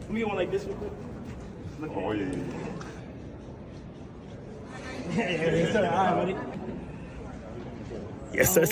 Let me get one like this real quick. Oh, yeah. Yes, sir. All right, buddy. Yes, sir.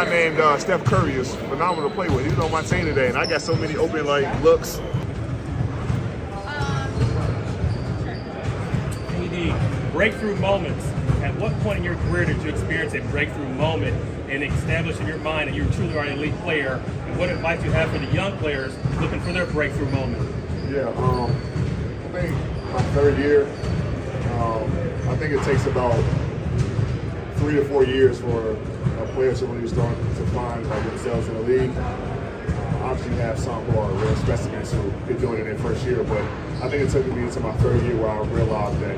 guy named Steph Curry is phenomenal to play with. He's on my team today, and I got so many open looks. AD, breakthrough moments. At what point in your career did you experience a breakthrough moment and establish in your mind that you truly are an elite player? And what advice you have for the young players looking for their breakthrough moment? Yeah, I think my third year, I think it takes about 3 to 4 years for players to really start to find themselves in the league. Obviously, you have some who are real specimens who been doing it in their first year, but I think it took me into my third year where I realized that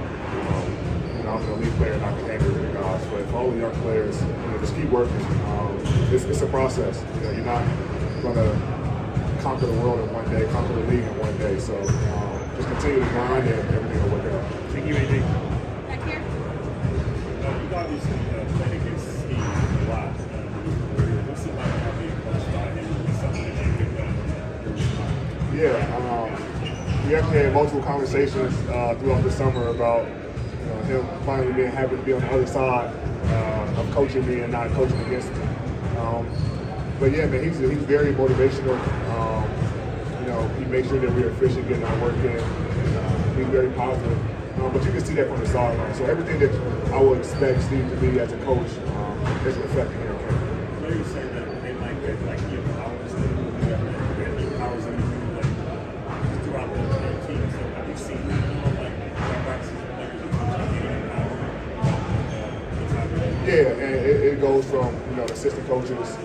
I'm an elite player and I can hang with the guys. But for all the young players, just keep working. It's a process. You're not going to conquer the world in one day, conquer the league in one day. So just continue to grind and everything will work out. Thank you, AD. Back here. You've obviously played against Steve a lot. What's it like now being coached by him? Something that you picked up? Yeah, we actually had multiple conversations throughout the summer about him finally being happy to be on the other side of coaching me and not coaching against me. But yeah, man, he's very motivational. He makes sure that we're efficient getting our work in. And, he's very positive. But you can see that from the sideline. So everything that I would expect Steve to be as a coach is reflecting here. Where you say that they might get hours hours in throughout the team. So have you seen Yeah, and it goes from assistant coaches,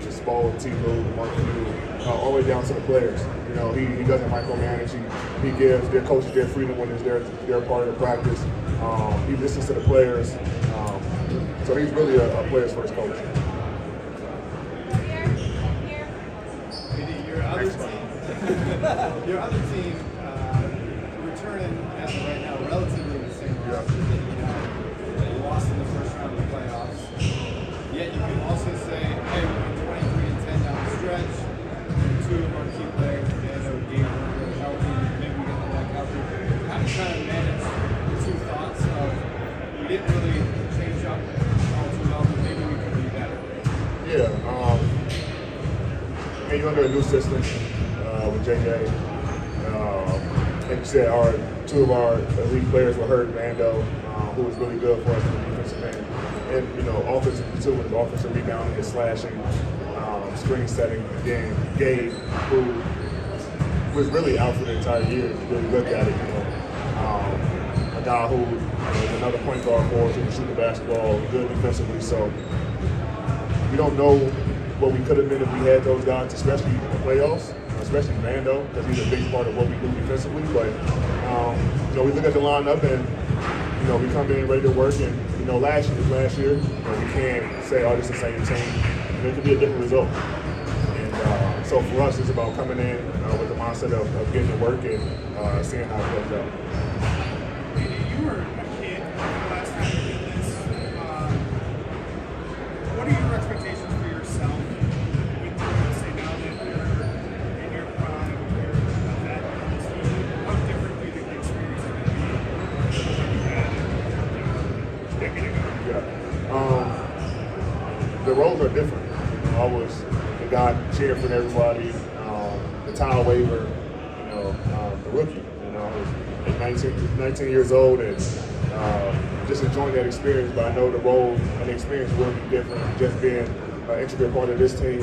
Spo, T. Lou, Mark Lou, all the way down to the players. He doesn't micromanage. He gives their coaches their freedom when it's their part of the practice. He listens to the players. So he's really a player's first coach. Your other team returning as of right now relatively the same roster. You lost in the first round of the playoffs. Yet you can also say, hey, we went 23-10 down the stretch. 2 of our key players, Mando, Gabe, healthy. Maybe we got the back healthy. How do you kind of manage the 2 thoughts of we didn't really change up all too well, but maybe we could be better? Yeah. You're under a new system with JJ. Like you said, 2 of our elite players were hurt. Mando, who was really good for us in the defensive end, and offensively too, with offensive rebounding and slashing, screen setting. Again, Gabe, who was really out for the entire year. If you really look at it, a guy who is another point guard for us who can shoot the basketball, good defensively. So we don't know what we could have been if we had those guys, especially in the playoffs, especially Mando, because he's a big part of what we do defensively. But we look at the lineup and we come in ready to work. And last year, we can't say, oh, this is the same team. It could be a different result. And so for us, it's about coming in with the mindset of getting to work and seeing how it goes out. You were a kid last time you did this. What are your expectations for yourself? Say now that you're in your prime, you're a vet on this team, how different do you think the experience is going to be than you had a decade ago? Yeah. The roles are different. I was the guy cheering for everybody, the towel waiver, the rookie. I was 19 years old and just enjoying that experience. But I know the role and the experience will be different. Just being an integral part of this team,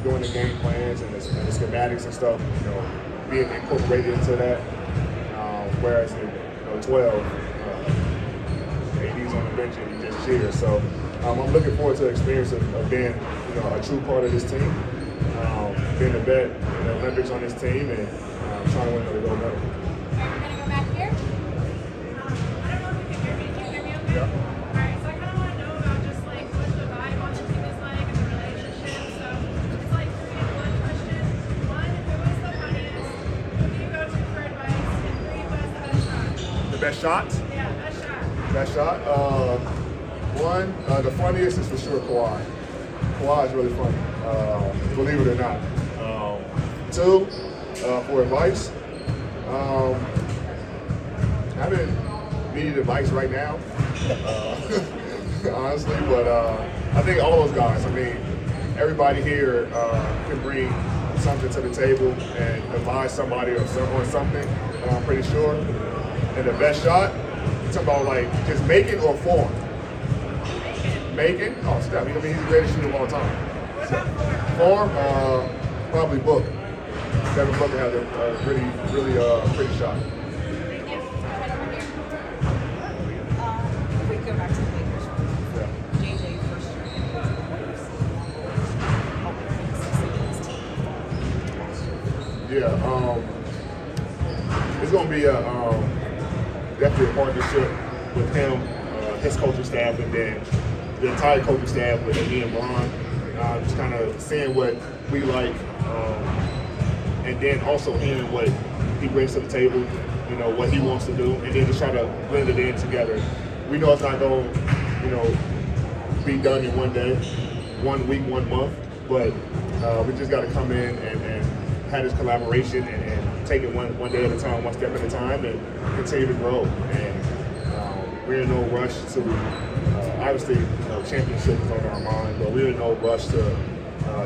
doing the game plans and the schematics and stuff, being incorporated into that. Whereas in 12, AD's on the bench and he just cheers. So I'm looking forward to the experience of being a true part of this team, being a vet in the Olympics on this team, and trying to win another gold medal. All right, we're going to go back here. I don't know if you can hear me. Can you hear me okay? Yeah. All right, so I kind of want to know about just like what the vibe on the team is like and the relationship. So it's like 3-in-1 question. 1, if it was the funniest, who do you go to for advice? And 3, what is the best shot? The best shot? Yeah, best shot. Best shot? 1, the funniest is for sure Kawhi. Kawhi is really funny, believe it or not. 2, for advice, I haven't needed advice right now. honestly. But I think all those guys. I mean, everybody here can bring something to the table and advise somebody on something. I'm pretty sure. And the best shot, you talking about like just making or form? Making? Oh, Steph. I mean, he's the greatest shooter of all time. What about Form? Probably Book. Devin Booker has a really pretty shot. Thank you. Right over here. If we go back to the Lakers, Yeah. JJ first year. Yeah, it's going to be definitely a partnership with him, his coaching staff, and then the entire coaching staff with me and LeBron. Just kind of seeing what we like, and then also hearing what he brings to the table, you know, what he wants to do, and then just try to blend it in together. We know it's not going to, you know, be done in one day, 1 week, 1 month, but we just got to come in and have this collaboration and take it one day at a time, one step at a time, and continue to grow. And we're in no rush to, obviously, you know, championship is on our mind, but we're in no rush to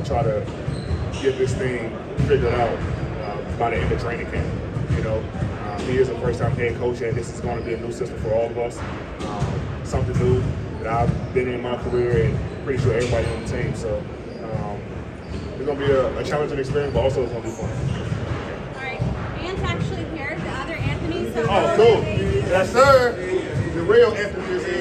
try to get this thing figured out by the end of training camp. You know, he is a first-time head coach, and this is going to be a new system for all of us. Something new that I've been in my career, and pretty sure everybody on the team. So it's going to be a challenging experience, but also it's going to be fun. All right. Ant's actually here. The other Anthony. So Oh, cool. Yes, sir. The real Anthony is here.